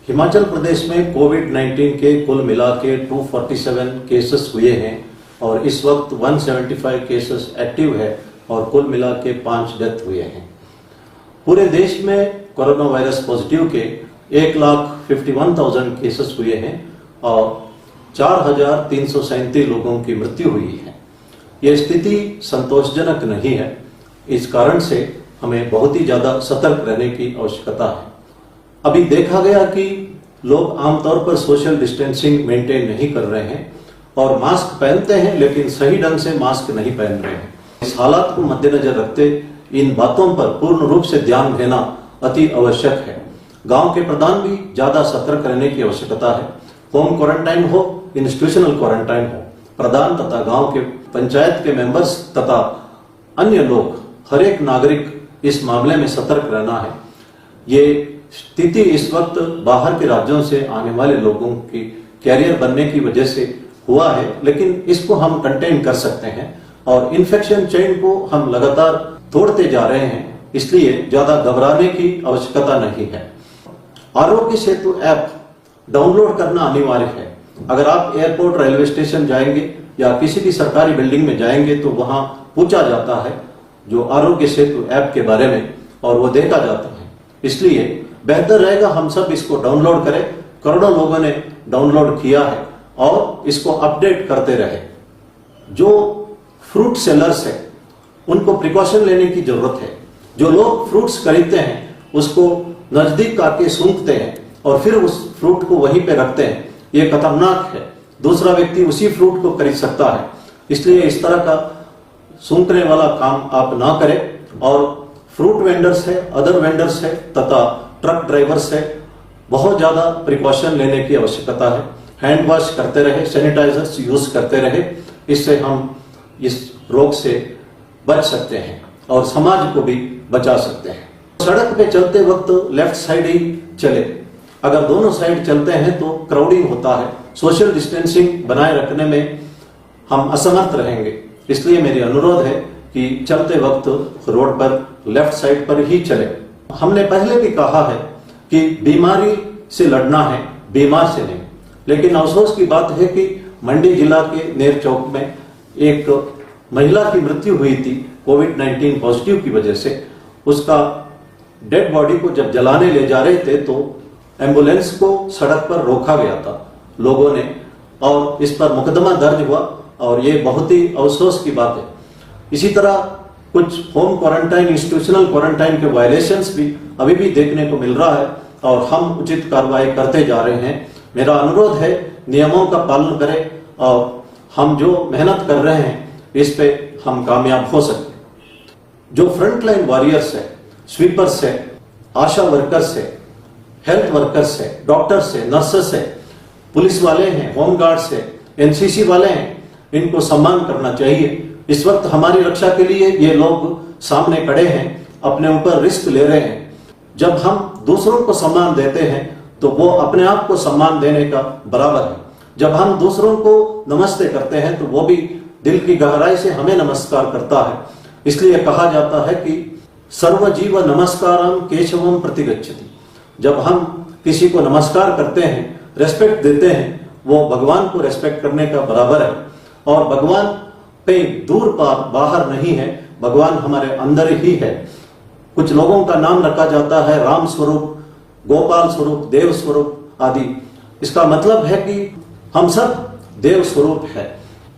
हिमाचल प्रदेश में कोविड-19 के कुल मिला के 247 केसेस हुए हैं और इस वक्त 175 केसेस एक्टिव है और कुल मिला के 5 डेथ हुए हैं। पूरे देश में कोरोना वायरस पॉजिटिव के 1,51,000 केसेस हुए हैं और 4,337 लोगों की मृत्यु हुई है। यह स्थिति संतोषजनक नहीं है। इस कारण से हमें बहुत ही ज्यादा सतर्क रहने की आवश्यकता है। अभी देखा गया कि लोग आमतौर पर सोशल डिस्टेंसिंग मेंटेन नहीं कर रहे हैं और मास्क पहनते हैं लेकिन सही ढंग से मास्क नहीं पहन रहे हैं। इस हालात को मद्देनजर रखते इन बातों पर पूर्ण रूप से ध्यान देना अति आवश्यक है। गांव के प्रधान भी ज्यादा सतर्क रहने की आवश्यकता है। होम क्वारंटाइन हो, इंस्टीट्यूशनल क्वारंटाइन हो, प्रधान तथा गांव के पंचायत के मेंबर्स तथा अन्य लोग, हर एक नागरिक इस मामले में सतर्क रहना है। ये स्थिति इस वक्त बाहर के राज्यों से आने वाले लोगों की कैरियर बनने की वजह से हुआ है, लेकिन इसको हम कंटेन कर सकते हैं और इन्फेक्शन चेन को हम लगातार तोड़ते जा रहे हैं, इसलिए ज्यादा घबराने की आवश्यकता नहीं है। आरोग्य सेतु ऐप डाउनलोड करना अनिवार्य है। अगर आप एयरपोर्ट, रेलवे स्टेशन जाएंगे या किसी भी सरकारी बिल्डिंग में जाएंगे तो वहां पूछा जाता है जो आरोग्य सेतु ऐप के बारे में और वो देखा जाता है। इसलिए बेहतर रहेगा हम सब इसको डाउनलोड करें। करोड़ों लोगों ने डाउनलोड किया है और इसको अपडेट करते रहे। जो फ्रूट सेलर्स है उनको प्रिकॉशन लेने की जरूरत है। जो लोग फ्रूट्स खरीदते हैं उसको नजदीक आके सूंघते हैं और फिर उस फ्रूट को वहीं पे रखते हैं, ये खतरनाक है। दूसरा व्यक्ति उसी फ्रूट को खरीद सकता है, इसलिए इस तरह का सूंघने वाला काम आप ना करें। और फ्रूट वेंडर्स है, अदर वेंडर्स है तथा ट्रक ड्राइवर्स है, बहुत ज्यादा प्रिकॉशन लेने की आवश्यकता है। हैंड वॉश करते रहे, सैनिटाइजर्स यूज करते रहे, इससे हम इस रोग से बच सकते हैं और समाज को भी बचा सकते हैं। सड़क पे चलते वक्त लेफ्ट साइड ही चले। अगर दोनों साइड चलते हैं तो क्राउडिंग होता है, सोशल डिस्टेंसिंग बनाए रखने में हम असमर्थ रहेंगे। इसलिए मेरी अनुरोध है कि चलते वक्त रोड पर लेफ्ट साइड पर ही चले। हमने पहले भी कहा है कि बीमारी से लड़ना है, बीमार से नहीं। लेकिन अफसोस की बात है कि मंडी जिला के नेर चौक में एक महिला की मृत्यु हुई थी कोविड-19 पॉजिटिव की वजह से। उसका डेड बॉडी को जब जलाने ले जा रहे थे तो एम्बुलेंस को सड़क पर रोका गया था लोगों ने और इस पर मुकदमा दर्ज हुआ और ये बहुत ही अफसोस की बात है। इसी तरह कुछ होम क्वारंटाइन, इंस्टीट्यूशनल क्वारंटाइन के वायलेशंस भी अभी भी देखने को मिल रहा है और हम उचित कार्रवाई करते जा रहे हैं। मेरा अनुरोध है नियमों का पालन करें और हम जो मेहनत कर रहे हैं इस पे हम कामयाब हो सकते हैं। जो फ्रंटलाइन वॉरियर्स है, स्वीपर्स है, आशा वर्कर्स है, हेल्थ वर्कर्स है, डॉक्टर्स है, नर्सेस है, पुलिस वाले हैं, होम गार्ड्स है, एनसीसी वाले हैं, इनको सम्मान करना चाहिए। इस वक्त हमारी रक्षा के लिए ये लोग सामने खड़े हैं, अपने ऊपर रिस्क ले रहे हैं। जब हम दूसरों को सम्मान देते हैं तो वो अपने आप को सम्मान देने का बराबर है। जब हम दूसरों को नमस्ते करते हैं तो वो भी दिल की गहराई से हमें नमस्कार करता है। इसलिए कहा जाता है कि सर्वजीव नमस्कारम केशवम प्रतिगच्छति। जब हम किसी को नमस्कार करते हैं, रेस्पेक्ट देते हैं, वो भगवान को रेस्पेक्ट करने का बराबर है। और भगवान कहीं दूर पार बाहर नहीं है, भगवान हमारे अंदर ही है। कुछ लोगों का नाम रखा जाता है राम स्वरूप, गोपाल स्वरूप, देव स्वरूप आदि। इसका मतलब है कि हम सब देव स्वरूप है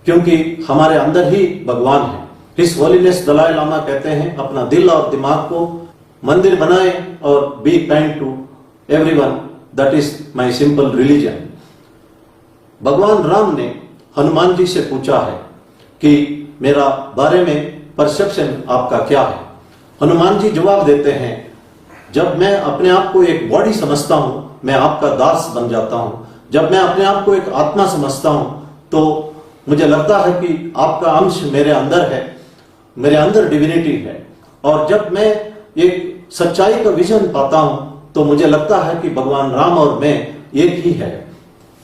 क्योंकि हमारे अंदर ही भगवान है। हिज होलीनेस दलाई लामा कहते हैं अपना दिल और दिमाग को मंदिर बनाए और be kind to everyone, that is my simple religion. भगवान राम ने हनुमान जी से पूछा है कि मेरा बारे में परसेप्शन आपका क्या है। हनुमान जी जवाब देते हैं, जब मैं अपने आप को एक बॉडी समझता हूं मैं आपका दास बन जाता हूं। जब मैं अपने आप को एक आत्मा समझता हूं तो मुझे लगता है कि आपका अंश मेरे अंदर है, मेरे अंदर डिविनिटी है। और जब मैं एक सच्चाई का विजन पाता हूं तो मुझे लगता है कि भगवान राम और मैं एक ही है।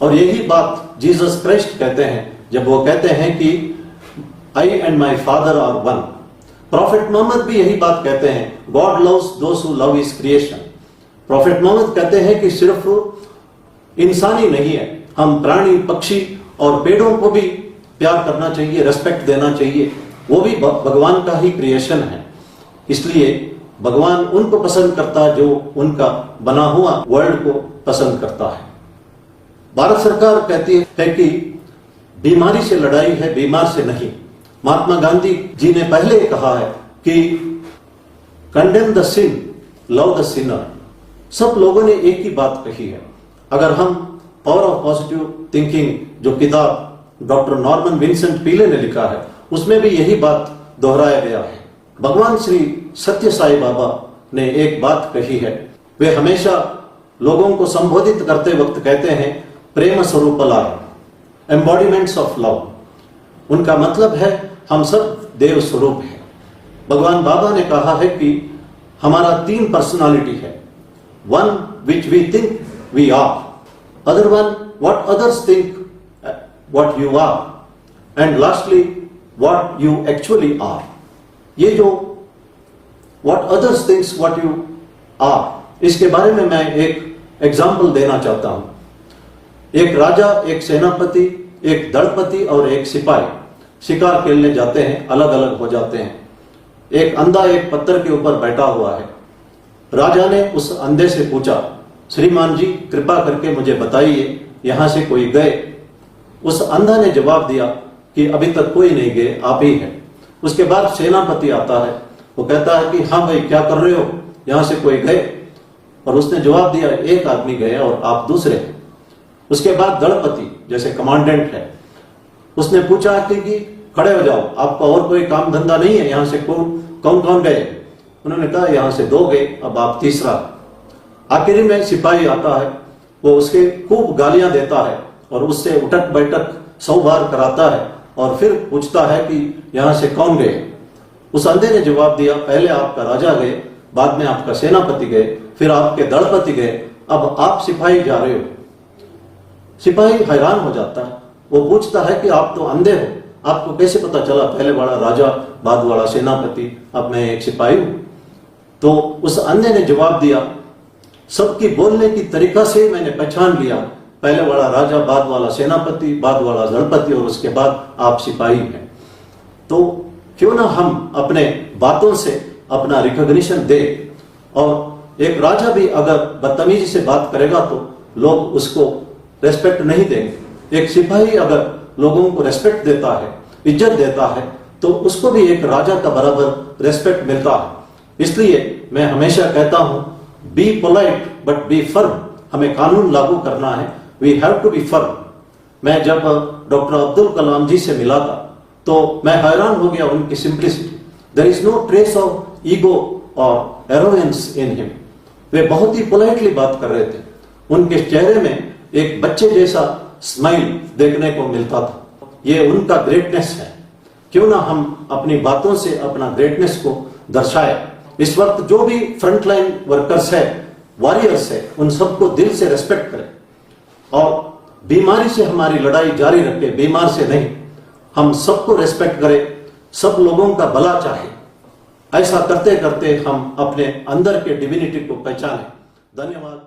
और यही बात जीसस क्राइस्ट कहते हैं जब वो कहते हैं कि I and my father are one. Prophet Mohammed भी यही बात कहते हैं, God loves those who love his creation. Prophet Mohammed कहते हैं कि सिर्फ इंसान ही नहीं है, हम प्राणी, पक्षी और पेड़ों को भी प्यार करना चाहिए, रेस्पेक्ट देना चाहिए, वो भी भगवान का ही क्रिएशन है। इसलिए भगवान उनको पसंद करता है जो उनका बना हुआ वर्ल्ड को पसंद करता है। भारत सरकार कहती है कि बीमारी से लड़ाई है, बीमार से नहीं। महात्मा गांधी जी ने पहले कहा है कि condemn the sin, love the sinner. सब लोगों ने एक ही बात कही है। अगर हम पावर ऑफ पॉजिटिव थिंकिंग, जो किताब डॉक्टर नॉर्मन विंसेंट पीले ने लिखा है, उसमें भी यही बात दोहराया गया है। भगवान श्री सत्य साई बाबा ने एक बात कही है, वे हमेशा लोगों को संबोधित करते वक्त कहते हैं प्रेम स्वरूपलाय, एम्बॉडीमेंट्स ऑफ लव। उनका मतलब है हम सब देव स्वरूप हैं। भगवान बाबा ने कहा है कि हमारा 3 पर्सनालिटी है, one which we think we are, other one what others think what you are, and lastly what you actually are. ये जो what others thinks what you are, इसके बारे में मैं एक एग्जाम्पल देना चाहता हूं। एक राजा, एक सेनापति, एक दलपति और एक सिपाही शिकार खेलने जाते हैं, अलग अलग हो जाते हैं। एक अंधा एक पत्थर के ऊपर बैठा हुआ है। राजा ने उस अंधे से पूछा, श्रीमान जी कृपा करके मुझे बताइए यहां से कोई गए? उस अंधा ने जवाब दिया कि अभी तक कोई नहीं गए, आप ही हैं। उसके बाद सेनापति आता है, वो कहता है कि हाँ भाई क्या कर रहे हो, यहां से कोई गए? और उसने जवाब दिया एक आदमी गए और आप दूसरे हैं। उसके बाद दलपति जैसे कमांडेंट है, उसने पूछा कि खड़े हो जाओ, आपका और कोई काम धंधा नहीं है, यहां से कौन कौन गए? उन्होंने कहा यहां से 2 गए, अब आप तीसरा। आखिरी में सिपाही आता है, वो उसके खूब गालियां देता है और उससे उठक बैठक 100 बार कराता है और फिर पूछता है कि यहां से कौन गए? उस अंधे ने जवाब दिया पहले आपका राजा गए, बाद में आपका सेनापति गए, फिर आपके दलपति गए, अब आप सिपाही जा रहे हो। सिपाही हैरान हो जाता है, वो पूछता है कि आप तो अंधे हो, आपको कैसे पता चला पहले वाला राजा बाद वाला सेनापति, अब मैं एक सिपाही हूं? तो उस अंधे ने जवाब दिया सबकी बोलने की तरीका से मैंने पहचान लिया, पहले वाला राजा, बाद वाला सेनापति, बाद वाला दलपति और उसके बाद आप सिपाही हैं। तो क्यों ना हम अपने बातों से अपना रिकॉग्निशन दें, और एक राजा भी अगर बदतमीजी से बात करेगा तो लोग उसको रेस्पेक्ट नहीं देंगे। एक सिपाही अगर लोगों को रेस्पेक्ट देता है, इज्जत देता है, तो उसको भी एक राजा का बराबर रेस्पेक्ट मिलता है। इसलिए मैं हमेशा कहता हूं be polite but be firm. हमें कानून लागू करना है, we have to be firm. मैं जब डॉक्टर अब्दुल कलाम जी से मिला था तो मैं हैरान हो गया उनकी simplicity. There is no trace of ego और एरोगेंस इन हिम। वे बहुत ही पोलाइटली बात कर रहे थे, उनके चेहरे में एक बच्चे जैसा स्माइल देखने को मिलता था। ये उनका ग्रेटनेस है। क्यों ना हम अपनी बातों से अपना ग्रेटनेस को दर्शाए। इस वक्त जो भी फ्रंटलाइन वर्कर्स है, वॉरियर्स है, उन सबको दिल से रेस्पेक्ट करें और बीमारी से हमारी लड़ाई जारी रखें, बीमार से नहीं। हम सबको रेस्पेक्ट करें, सब लोगों का भला चाहे। ऐसा करते करते हम अपने अंदर के डिविनिटी को पहचानें। धन्यवाद।